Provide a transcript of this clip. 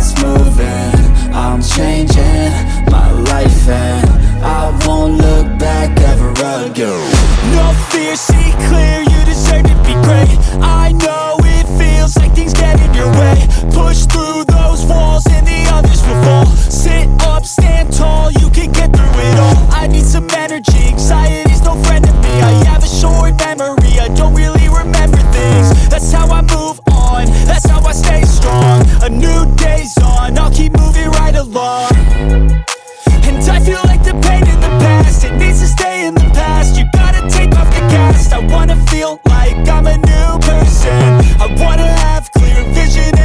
what's moving. I'm changing my life and I won't look back ever again. No fear, see clear, you deserve to be great. I know it feels like things get in your way. Push through those walls and the others will fall. Sit up, stand tall, you can get through it all. I need some energy, anxiety's no friend to me. I have a short memory, I don't really remember things. That's how I move on, that's how I stay strong. A new day's on, I'll keep moving right along. And I feel like the pain in the past, it needs to stay in the past. You gotta take off the cast. I wanna feel like I'm a new person. I wanna have clear vision and